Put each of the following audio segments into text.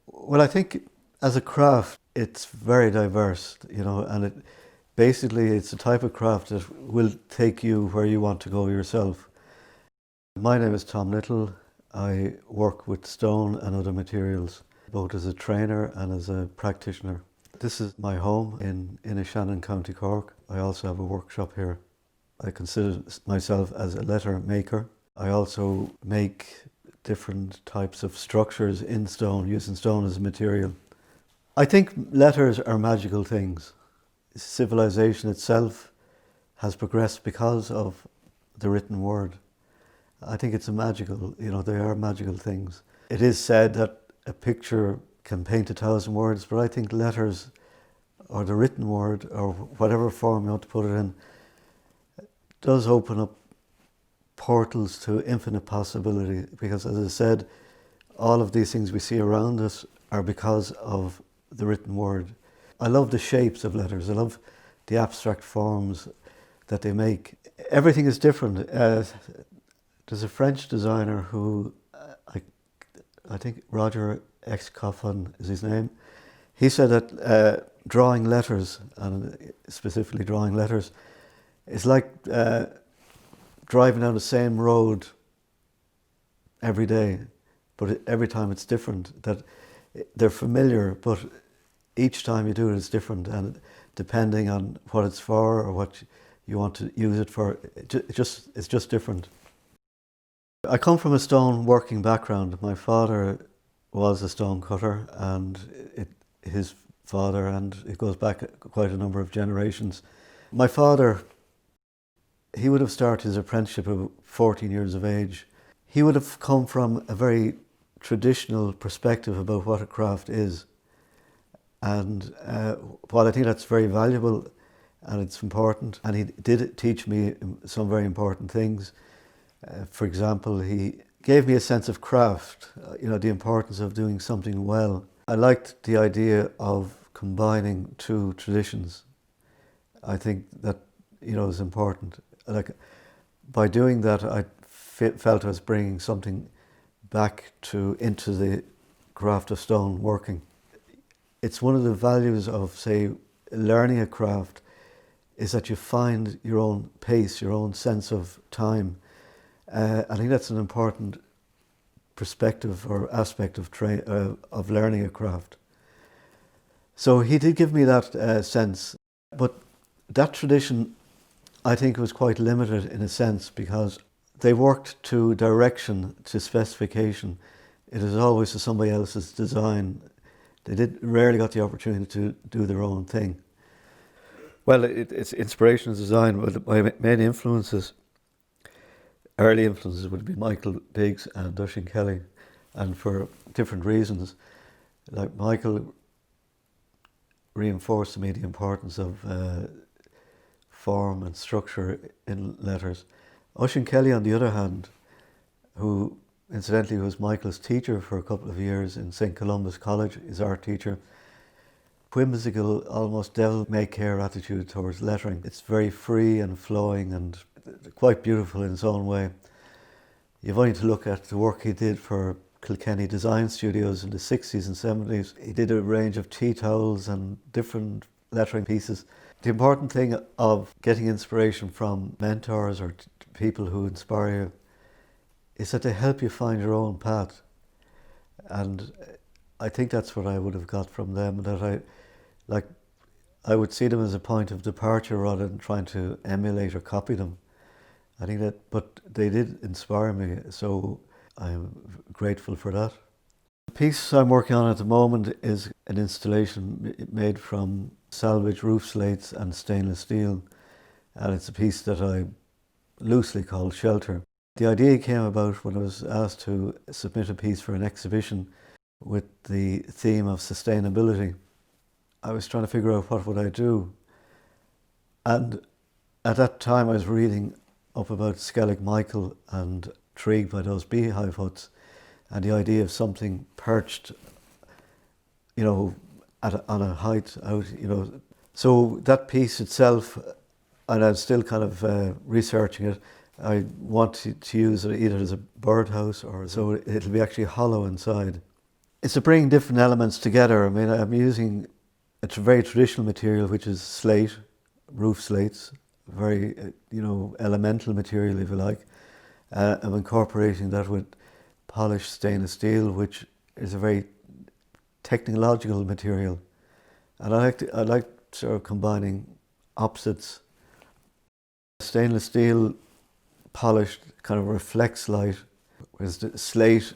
Well, I think as a craft, it's very diverse, and basically it's a type of craft that will take you where you want to go yourself. My name is Tom Little. I work with stone and other materials, both as a trainer and as a practitioner. This is my home in Inishannon, County Cork. I also have a workshop here. I consider myself as a letter maker. I also make different types of structures in stone, using stone as a material. I think letters are magical things. Civilization itself has progressed because of the written word. I think it's they are magical things. It is said that a picture can paint 1,000 words, but I think letters or the written word or whatever form you want to put it in does open up portals to infinite possibility, because as I said, all of these things we see around us are because of the written word. I love the shapes of letters. I love the abstract forms that they make. Everything is different. There's a French designer who, I think Roger X. Coffin is his name. He said that drawing letters, and specifically drawing letters, is like driving down the same road every day, but every time it's different. That they're familiar, but each time you do it, it's different, and depending on what it's for or what you want to use it for, it's just different. I come from a stone working background. My father was a stone cutter, and his father, and it goes back quite a number of generations. My father, he would have started his apprenticeship at 14 years of age. He would have come from a very traditional perspective about what a craft is. And while I think that's very valuable and it's important, and he did teach me some very important things. For example, he gave me a sense of craft, the importance of doing something well. I liked the idea of combining two traditions. I think that, is important. Like, by doing that, I felt I was bringing something back into the craft of stone working. It's one of the values of, say, learning a craft is that you find your own pace, your own sense of time. I think that's an important perspective or aspect of learning a craft. So he did give me that sense, but that tradition, I think, was quite limited in a sense, because they worked to direction, to specification. It was always to somebody else's design. They rarely got the opportunity to do their own thing. Well, it's inspiration and design. But my main early influences would be Michael Biggs and Oisin Kelly, and for different reasons. Like, Michael reinforced to me the importance of form and structure in letters. Oisin Kelly, on the other hand, who incidentally was Michael's teacher for a couple of years in St. Columba's College, his art teacher, whimsical, almost devil-may-care attitude towards lettering. It's very free and flowing and quite beautiful in its own way. You've only to look at the work he did for Kilkenny Design Studios in the 60s and 70s. He did a range of tea towels and different lettering pieces. The important thing of getting inspiration from mentors or people who inspire you is that they help you find your own path. And I think that's what I would have got from them, that I would see them as a point of departure rather than trying to emulate or copy them. I think but they did inspire me, so I'm grateful for that. The piece I'm working on at the moment is an installation made from salvage roof slates and stainless steel, and it's a piece that I loosely call Shelter. The idea came about when I was asked to submit a piece for an exhibition with the theme of sustainability. I was trying to figure out what would I do, and at that time I was reading up about Skellig Michael and intrigued by those beehive huts and the idea of something perched, on a height out, So that piece itself, and I'm still kind of researching it, I want to use it either as a birdhouse or so it'll be actually hollow inside. It's to bring different elements together. I mean, I'm using a very traditional material, which is slate, roof slates, very, elemental material, if you like. I'm incorporating that with polished stainless steel, which is a very technological material. And I like sort of combining opposites. Stainless steel, polished, kind of reflects light, whereas the slate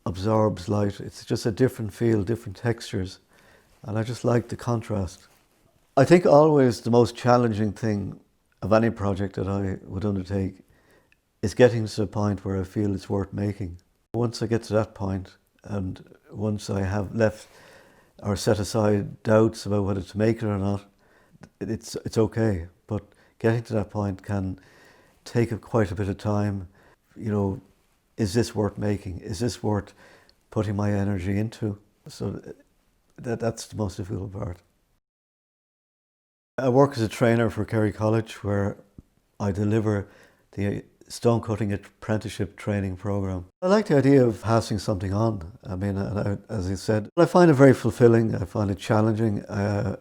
absorbs light. It's just a different feel, different textures, and I just like the contrast. I think always the most challenging thing of any project that I would undertake is getting to the point where I feel it's worth making. Once I get to that point, and once I have left or set aside doubts about whether to make it or not, it's okay. But getting to that point can take quite a bit of time. Is this worth making? Is this worth putting my energy into? So that's the most difficult part. I work as a trainer for Kerry College, where I deliver the stone cutting apprenticeship training program. I like the idea of passing something on. I mean, as I said, I find it very fulfilling. I find it challenging. I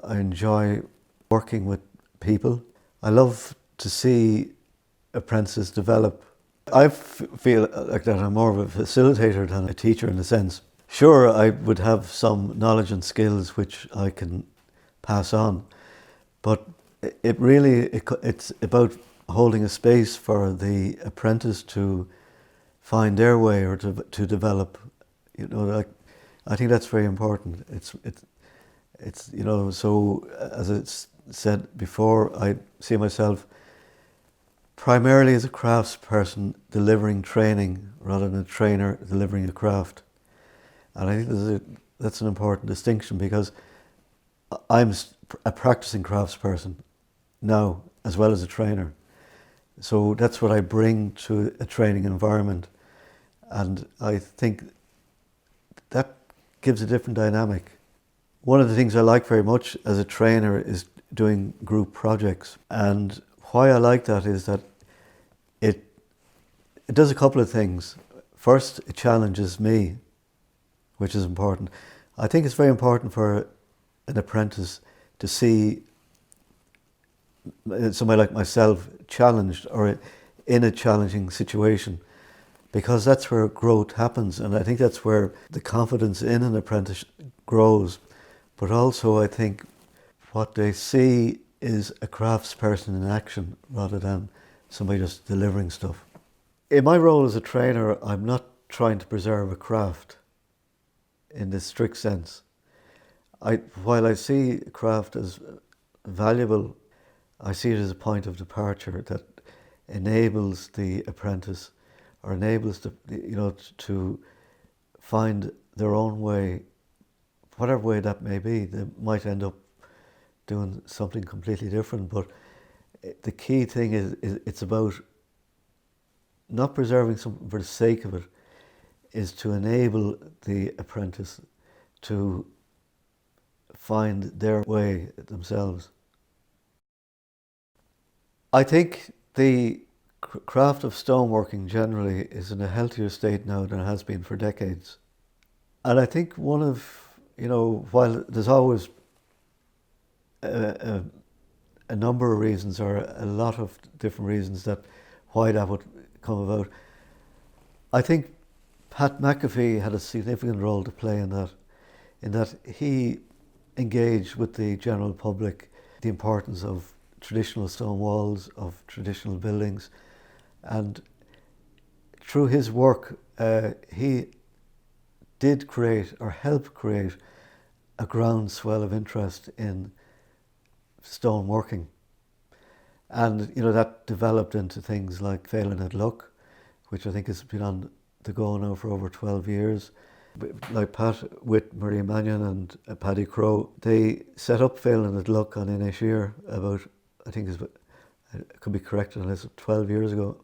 enjoy working with people. I love to see apprentices develop. I feel like that I'm more of a facilitator than a teacher in a sense. Sure, I would have some knowledge and skills which I can pass on, but it's about holding a space for the apprentice to find their way or to develop. I think that's very important. It's so as it's said before, I see myself primarily as a craftsperson delivering training rather than a trainer delivering a craft. And I think that's an important distinction, because I'm a practicing craftsperson now as well as a trainer. So that's what I bring to a training environment. And I think that gives a different dynamic. One of the things I like very much as a trainer is doing group projects. And why I like that is that it does a couple of things. First, it challenges me, which is important. I think it's very important for an apprentice to see somebody like myself challenged or in a challenging situation, because that's where growth happens. And I think that's where the confidence in an apprentice grows. But also I think what they see is a craftsperson in action rather than somebody just delivering stuff. In my role as a trainer, I'm not trying to preserve a craft in the strict sense. While I see craft as valuable, I see it as a point of departure that enables the apprentice or enables to find their own way, whatever way that may be. They might end up doing something completely different, but the key thing is it's about not preserving something for the sake of it, is to enable the apprentice to find their way themselves. I think the craft of stoneworking generally is in a healthier state now than it has been for decades. And I think one of, while there's always a number of reasons or a lot of different reasons that why that would come about, I think Pat McAfee had a significant role to play in that he engaged with the general public the importance of traditional stone walls, of traditional buildings, and through his work he did create or help create a groundswell of interest in stoneworking. And that developed into things like Phelan at Luck, which I think has been on the go now for over 12 years. Like Pat with Maria Mannion and Paddy Crowe, they set up Phelan at Luck on Inisheer about, I think it could be corrected on this, 12 years ago.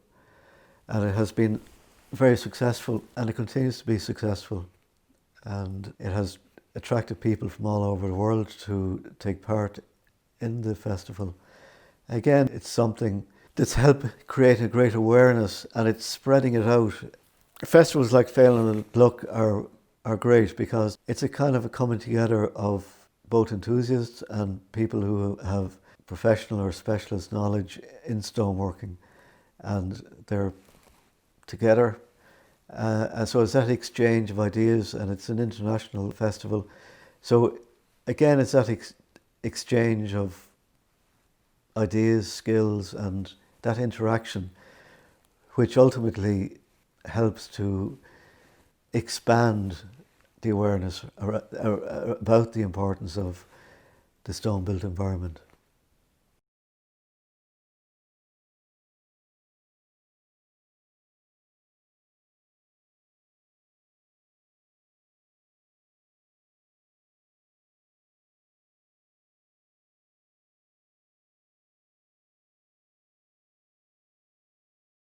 And it has been very successful, and it continues to be successful. And it has attracted people from all over the world to take part in the festival. Again, it's something that's helped create a great awareness, and it's spreading it out. Festivals like Phelan and Luck are are great because it's a kind of a coming together of both enthusiasts and people who have professional or specialist knowledge in stoneworking, and they're together. And so it's that exchange of ideas, and it's an international festival. So again, it's that exchange of ideas, skills, and that interaction, which ultimately helps to expand the awareness about the importance of the stone-built environment.